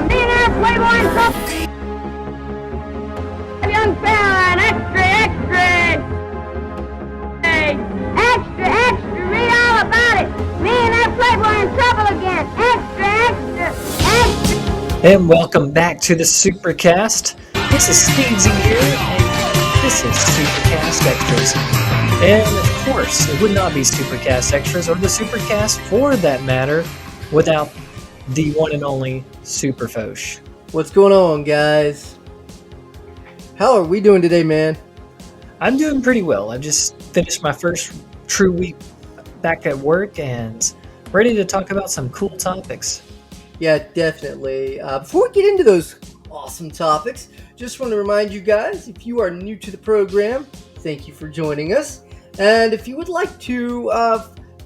a millionaire playboy and stuff. Young fella, and extra, extra, extra, read all about it. Millionaire playboy in trouble again. Extra, extra, extra. And welcome back to the SuperCaZt. This is Stevesy here, and this is SuperCaZt Extras. And of course, it would not be SuperCaZt Extras, or the SuperCaZt for that matter, without the one and only Superfosh. What's going on, guys? How are we doing today, man? I'm doing pretty well. I just finished my first true week back at work and ready to talk about some cool topics. Yeah, definitely. Before we get into those awesome topics, just want to remind you guys, if you are new to the program, thank you for joining us. And if you would like to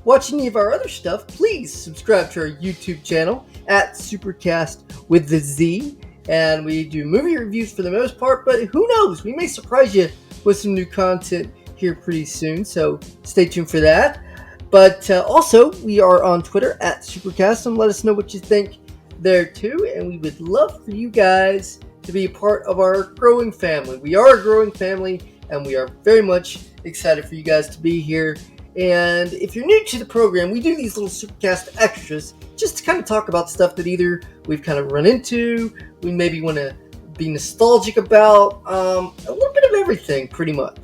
watch any of our other stuff, please subscribe to our YouTube channel at SuperCaZt with the Z. And we do movie reviews for the most part, but who knows? We may surprise you with some new content here pretty soon, so stay tuned for that. But also, we are on Twitter at SuperCaZt, and let us know what you think there too. And we would love for you guys to be a part of our growing family. We are a growing family, and we are very much excited for you guys to be here. And if you're new to the program, we do these little SuperCaZt Extras just to kind of talk about stuff that either we've kind of run into, we maybe want to be nostalgic about, a little bit of everything, pretty much.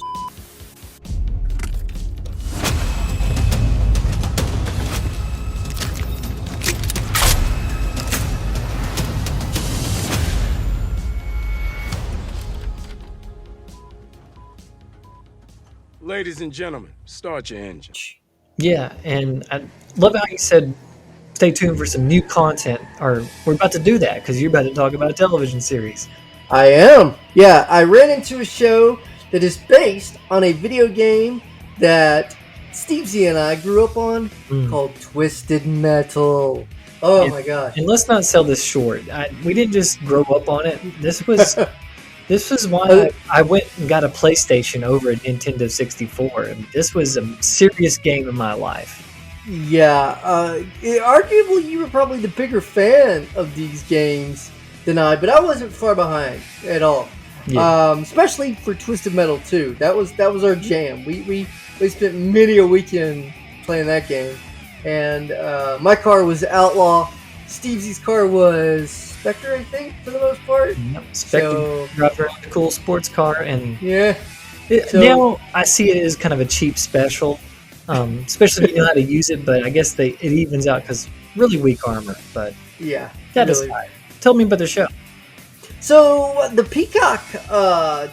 Ladies and gentlemen, start your engine. Yeah, and I love how you said stay tuned for some new content, or we're about to do that because you're about to talk about a television series. I am. Yeah, I ran into a show that is based on a video game that Stevesy and I grew up on called Twisted Metal. Oh my gosh. And let's not sell this short. We didn't just grow up on it. This was why I went and got a PlayStation over a Nintendo 64. I mean, this was a serious game in my life. Yeah, arguably you were probably the bigger fan of these games than I, but I wasn't far behind at all. Yeah. Especially for Twisted Metal 2. That was our jam. We spent many a weekend playing that game. And my car was Outlaw. Stevesy's car was Spectre, I think, for the most part. Yep, Spectre driver, a cool sports car, and yeah. Now I see it as kind of a cheap special, especially if you know how to use it. But I guess it evens out because really weak armor. But yeah, that really. aside, tell me about the show. So the Peacock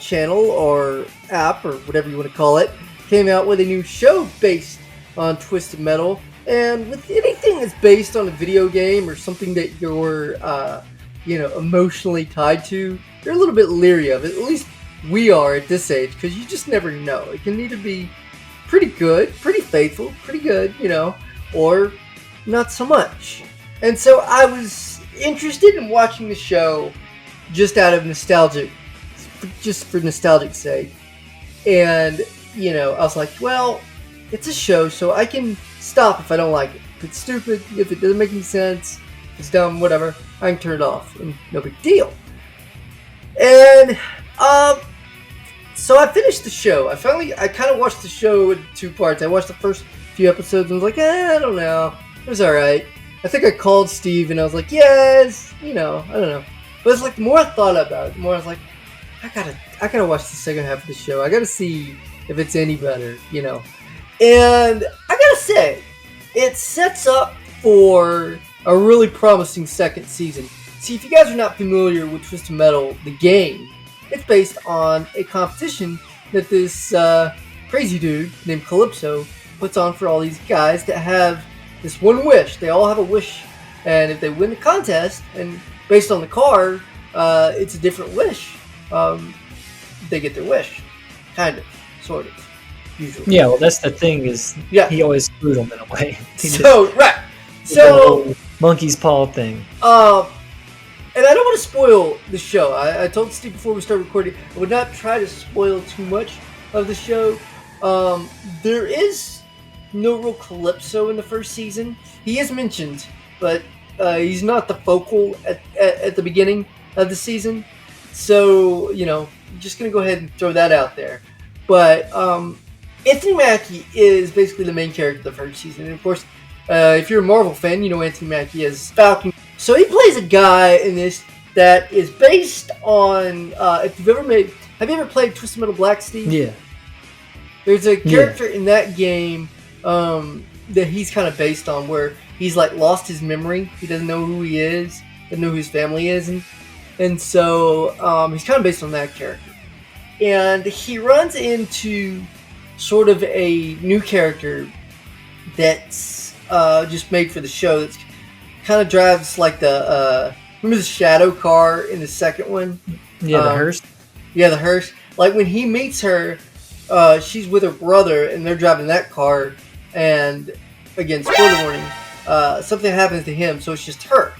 channel or app or whatever you want to call it came out with a new show based on Twisted Metal. And with anything that's based on a video game or something that you're, emotionally tied to, you're a little bit leery of it. At least we are at this age, because you just never know. It can either be pretty good, pretty faithful, pretty good, or not so much. And so I was interested in watching the show just out of nostalgic, just for nostalgic's sake. And, I was like, well, it's a show, so I can stop if I don't like it. If it's stupid, if it doesn't make any sense, if it's dumb, whatever, I can turn it off, and no big deal. And so I finished the show. I kind of watched the show in two parts. I watched the first few episodes and was like, I don't know, it was all right. I think I called Steve and I was like, yes, I don't know. But it's like the more I thought about it, the more I was like, I gotta watch the second half of the show. I gotta see if it's any better, And I gotta say, it sets up for a really promising second season. See, if you guys are not familiar with Twisted Metal, the game, it's based on a competition that this crazy dude named Calypso puts on for all these guys that have this one wish. They all have a wish, and if they win the contest, and based on the car, it's a different wish, they get their wish. Kind of, sort of. Usually. Yeah, well, that's the thing is, he always screwed them in a way. So monkey's paw thing. And I don't want to spoil the show. I told Steve before we started recording, I would not try to spoil too much of the show. There is no real Calypso in the first season. He is mentioned, but he's not the focal at the beginning of the season. So, just going to go ahead and throw that out there. But Anthony Mackie is basically the main character of the first season. And of course, if you're a Marvel fan, you know Anthony Mackie as Falcon. So he plays a guy in this that is based on, have you ever played Twisted Metal Black, Steve? Yeah. There's a character in that game that he's kind of based on where he's like lost his memory. He doesn't know who he is, doesn't know who his family is. And so he's kind of based on that character. And he runs into sort of a new character that's just made for the show. That's kind of drives like remember the Shadow car in the second one? Yeah, the hearse. Yeah, the hearse. Like when he meets her, she's with her brother, and they're driving that car. And again, spoiler warning, something happens to him, so it's just her.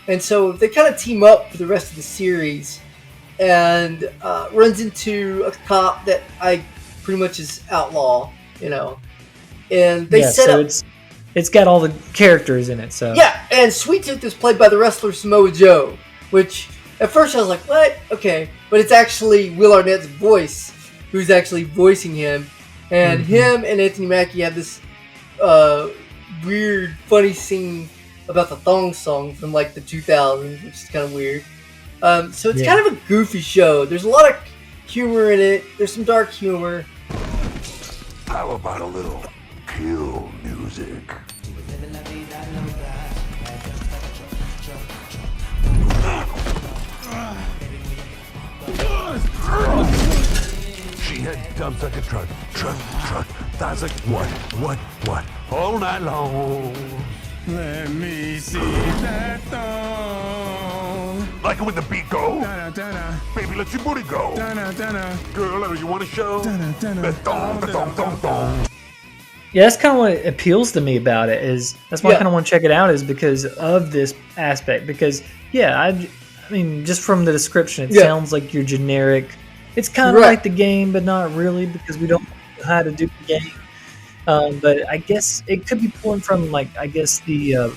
And so they kind of team up for the rest of the series, and runs into a cop that pretty much is outlaw, And they set up. It's got all the characters in it, so. Yeah, and Sweet Tooth is played by the wrestler Samoa Joe, which at first I was like, what? Okay. But it's actually Will Arnett's voice who's actually voicing him. And him and Anthony Mackie have this weird, funny scene about the thong song from like the 2000s, which is kind of weird. So it's kind of a goofy show. There's a lot of humor in it. There's some dark humor. How about a little kill music? She had dumps like a truck. That's like what? All night long. Let me see that thong. Like it when the beat go. Donna, Donna. Baby, let your booty go. Donna, Donna. Girl, you want to show? Donna, Donna. The thong. Yeah, that's kind of what appeals to me about it. That's why I kind of want to check it out, is because of this aspect. Because I mean, just from the description, it sounds like your generic. It's kind of like the game, but not really, because we don't know how to do the game. But I guess it could be pulling from the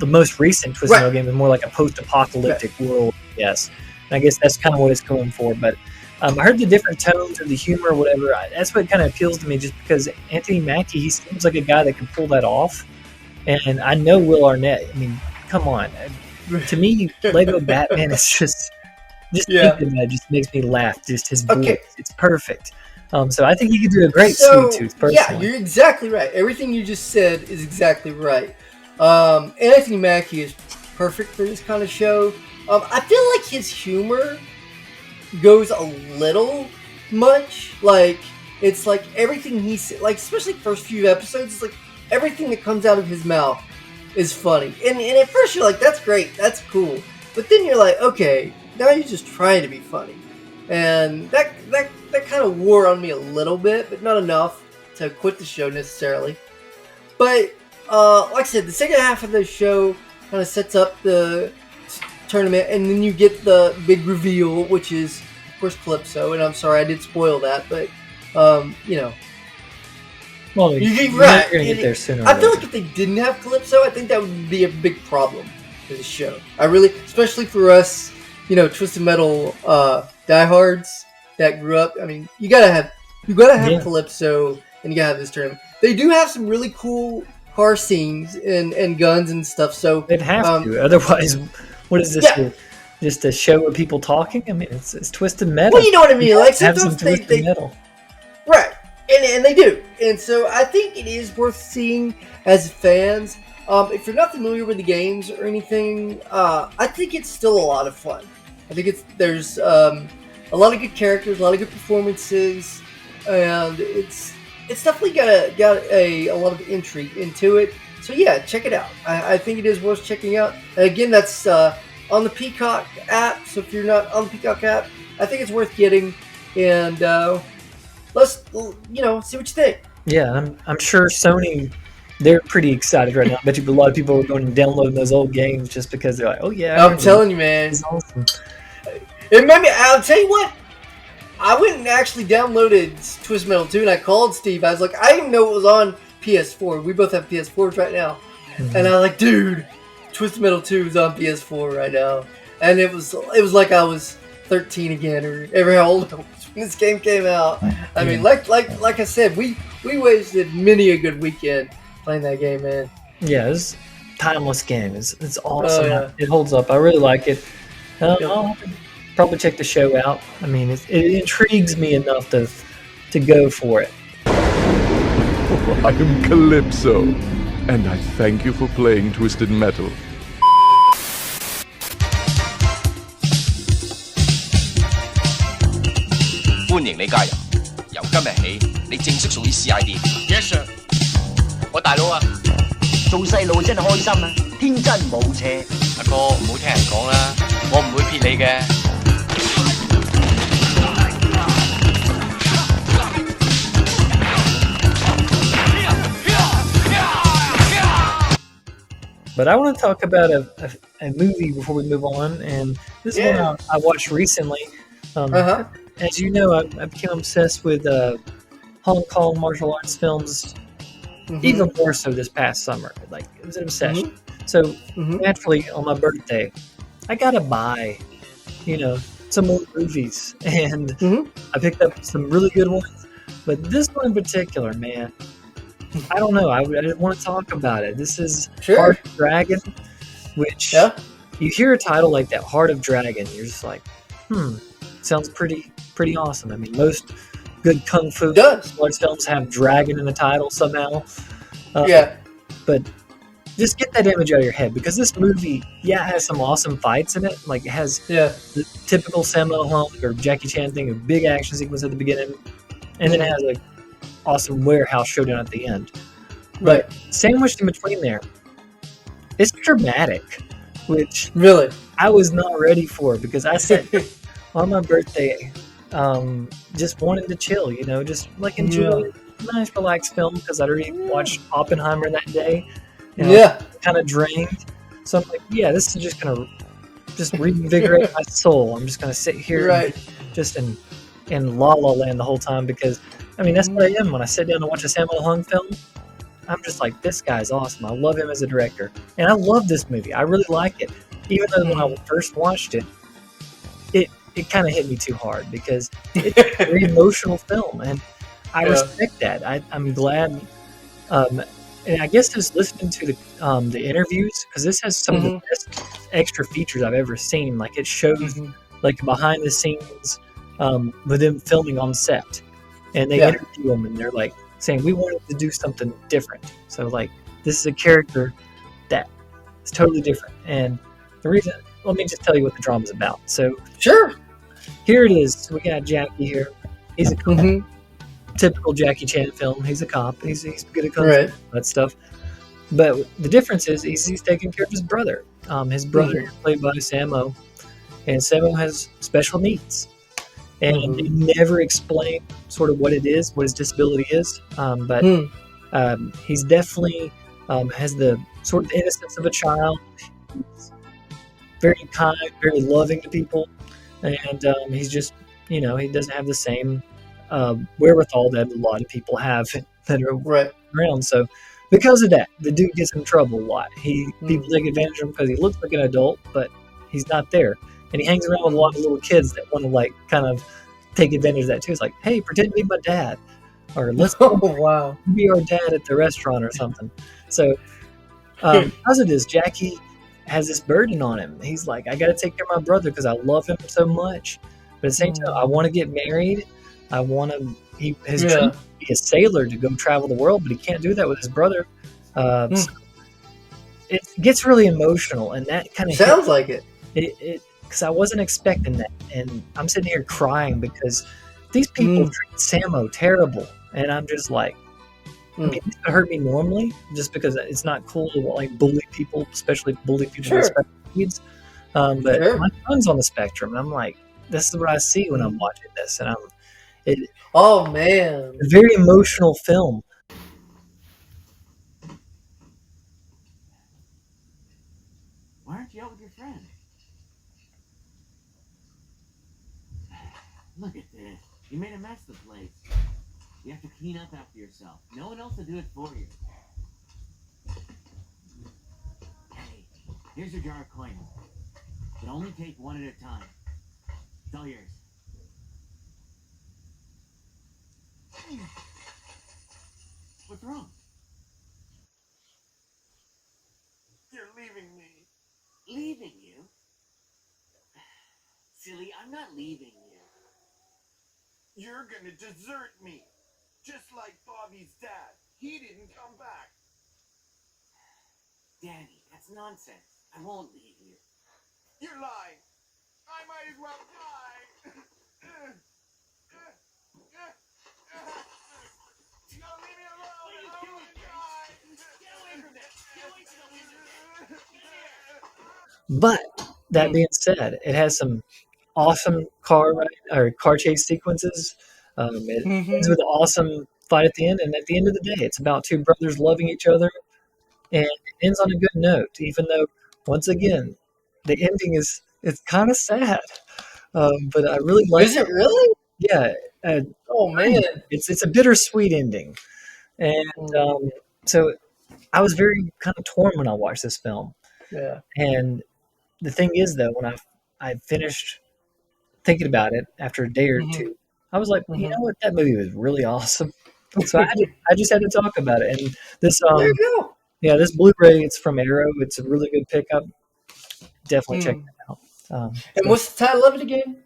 most recent Twisted Metal game is more like a post-apocalyptic world. Yes, and I guess that's kind of what it's going for. But I heard the different tones or the humor or whatever. That's what kind of appeals to me, just because Anthony Mackie, he seems like a guy that can pull that off. And I know Will Arnett. I mean, come on. To me, Lego Batman is just thinking that just makes me laugh. Just his voice, it's perfect. So I think he could do a great Sweet Tooth. Personally. Yeah, you're exactly right. Everything you just said is exactly right. Anthony Mackie is perfect for this kind of show. I feel like his humor goes a little much. Like, it's like everything he said, like especially the first few episodes, it's like everything that comes out of his mouth is funny. And at first you're like, that's great, that's cool. But then you're like, okay, now you're just trying to be funny. And that kind of wore on me a little bit, but not enough to quit the show necessarily. But like I said, the second half of the show kind of sets up the tournament, and then you get the big reveal, which is of course Calypso. And I'm sorry I did spoil that, but well, you're right. You're gonna get there sooner. I feel like if they didn't have Calypso, I think that would be a big problem for the show. I really, especially for us, Twisted Metal diehards that grew up. I mean, you gotta have Calypso, and you gotta have this tournament. They do have some really cool car scenes and guns and stuff. So they'd have to, otherwise, what is this? Just a show of people talking? I mean, it's Twisted Metal. Well, you know what I mean. Like have some sometimes Twisted Metal, right? And they do. And so I think it is worth seeing as fans. If you're not familiar with the games or anything, I think it's still a lot of fun. I think there's a lot of good characters, a lot of good performances, and it's definitely got a lot of intrigue into it. So yeah, check it out. I think it is worth checking out. And again, that's on the Peacock app. So if you're not on the Peacock app, I think it's worth getting. And let's see what you think. Yeah, I'm sure Sony, they're pretty excited right now. I bet you a lot of people are going and downloading those old games just because they're like, oh yeah. I'm telling you, man. It's awesome. It made me, I'll tell you what, I went and actually downloaded Twisted Metal 2, and I called Steve. I was like, I didn't even know it was on PS4. We both have PS4s right now. Mm-hmm. And I was like, dude, Twisted Metal 2 is on PS4 right now, and it was like I was 13 again, or ever how old I was when this game came out. I mean, like I said, we wasted many a good weekend playing that game, man. Yeah, it's a timeless game. It's awesome. yeah. It holds up. I really like it. Yep. I'll probably check the show out. I mean, it intrigues me enough to go for it. I am Calypso, and I thank you for playing Twisted Metal. 歡迎你加入，由今日起，你正式屬於 CID。Yes sir。我大佬啊，做細路真係開心啊，天真無邪。阿哥唔好聽人講啦，我唔會撇你嘅。But I want to talk about a movie before we move on, and this is one I watched recently. As you know, I became obsessed with Hong Kong martial arts films, even more so this past summer. Like, it was an obsession. So naturally, on my birthday, I gotta buy, some more movies, and I picked up some really good ones. But this one in particular, man, I don't know. I didn't want to talk about it. This is Heart of Dragon, which you hear a title like that, Heart of Dragon, you're just like, sounds pretty awesome. I mean, most good kung fu films have dragon in the title somehow. But just get that image out of your head, because this movie, it has some awesome fights in it. Like, it has the typical Sammo Hung or Jackie Chan thing, a big action sequence at the beginning, and then it has like awesome warehouse showdown at the end. But sandwiched in between there, it's dramatic, which really I was not ready for, because I said on my birthday, just wanted to chill, just like enjoy a nice relaxed film, because I'd already watched Oppenheimer that day. Kind of drained. So I'm like, this is just gonna reinvigorate my soul. I'm just gonna sit here and just in La La Land the whole time, because I mean, that's what I am when I sit down to watch a Sammo Hung film. I'm just like, this guy's awesome. I love him as a director. And I love this movie. I really like it. Even though when I first watched it, it kind of hit me too hard, because it's a very emotional film. And I respect that. I'm glad. And I guess just listening to the interviews, because this has some of the best extra features I've ever seen. Like, it shows like behind the scenes with them filming on set. And they interview them, and they're like saying, we wanted to do something different. So, like, this is a character that is totally different. And the reason, let me just tell you what the drama's about. So, here it is. We got Jackie here. He's a cop. Typical Jackie Chan film. He's a cop. He's good at kung fu, that stuff. But the difference is he's taking care of his brother. His brother is played by Sammo, and Sammo has special needs. And they never explain sort of what it is, what his disability is. But he's definitely has the sort of innocence of a child. He's very kind, very loving to people. And he's just, he doesn't have the same wherewithal that a lot of people have that are around. So because of that, the dude gets in trouble a lot. People take advantage of him because he looks like an adult, but he's not there. And he hangs around with a lot of little kids that want to, like, kind of take advantage of that too. It's like, hey, pretend to be my dad, or let's be our dad at the restaurant or something. So because of this, Jackie has this burden on him. He's like, I got to take care of my brother because I love him so much. But at the same time, I want to get married. I want to. His dream is to be a sailor, to go travel the world, but he can't do that with his brother. So it gets really emotional, and that kind of sounds like it. Because I wasn't expecting that, and I'm sitting here crying because these people treat Sammo terrible, and I'm just like, I mean, it hurt me normally, just because it's not cool to, like, bully people, especially bully people with special needs. But my son's on the spectrum, and I'm like, this is what I see when I'm watching this, and oh man, a very emotional film. Why aren't you out with your friend? Look at this. You made a mess of the place. You have to clean up after yourself. No one else will do it for you. Hey, Here's your jar of coins. But only take one at a time. It's all yours. What's wrong? You're leaving me. Leaving you? Silly, I'm not leaving you. You're gonna desert me. Just like Bobby's dad. He didn't come back. Danny, that's nonsense. I won't leave you. You're lying. I might as well die. You gotta leave me alone. What are you I doing, wanna Grace? die. Get away from this. Get away from the wizard. Get here. But that being said, it has some awesome car ride or car chase sequences. It ends with an awesome fight at the end, and at the end of the day, it's about two brothers loving each other, and it ends on a good note. Even though, once again, the ending is it's kind of sad, but I really like. Is it really? Yeah, uh, Oh man. it's a bittersweet ending, and so I was very kind of torn when I watched this film. Yeah. And the thing is, though, when I finished thinking about it after a day or two, I was like, you know what, that movie was really awesome. So I just had to talk about it. And this There you go. yeah, this Blu-ray, it's from Arrow. It's a really good pickup. Definitely check that out. And So what's the title of it again?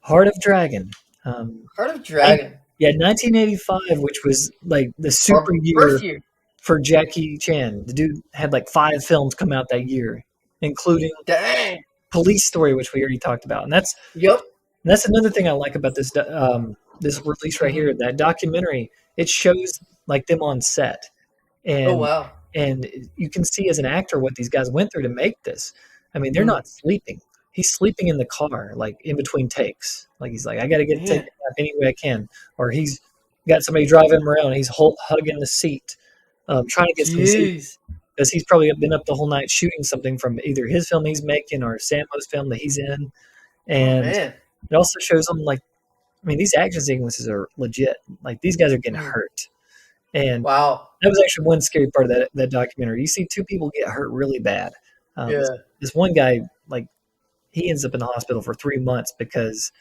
Heart of Dragon. Heart of Dragon. Yeah, 1985, which was like the Our super birth year year. for Jackie Chan. The dude had like 5 films come out that year, including Dang. Police Story, which we already talked about. And Yep. that's another thing I like about this release right here. That documentary, it shows like them on set, and Oh wow. and you can see as an actor what these guys went through to make this. I mean, they're not sleeping. He's sleeping in the car, like in between takes. Like he's like, I got to take a nap any way I can. Or he's got somebody driving him around. He's hugging the seat, trying to get some sleep because he's probably been up the whole night shooting something from either his film he's making or Sammo's film that he's in. And it also shows them like, I mean, these action sequences are legit. Like these guys are getting hurt. And wow, that was actually one scary part of that documentary. You see 2 people get hurt really bad. This one guy, like, he ends up in the hospital for 3 months because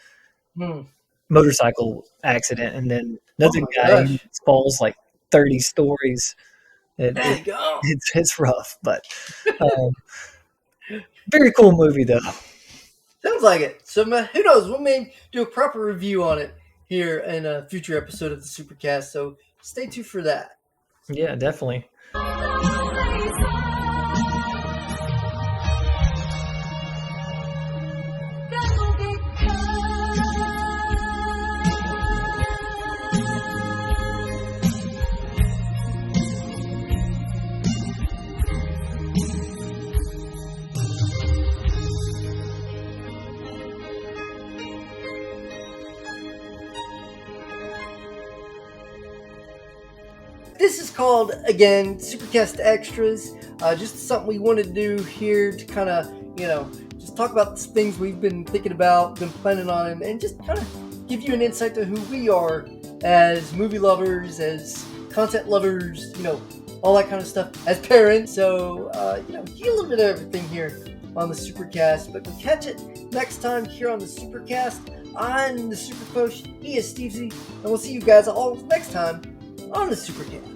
motorcycle accident, and then another guy falls like 30 stories. It's rough, but very cool movie though. Sounds like it. So who knows? We may do a proper review on it here in a future episode of the SuperCaZt. So stay tuned for that. Yeah, definitely. This is called, again, SuperCaZt Extras. Just something we wanted to do here to kind of, just talk about the things we've been thinking about, been planning on, and just kind of give you an insight to who we are as movie lovers, as content lovers, all that kind of stuff, as parents. So, get a little bit of everything here on the SuperCaZt. But we'll catch it next time here on the SuperCaZt. I'm the Super Coach. He is Stevesy. And we'll see you guys all next time on the SuperCaZt.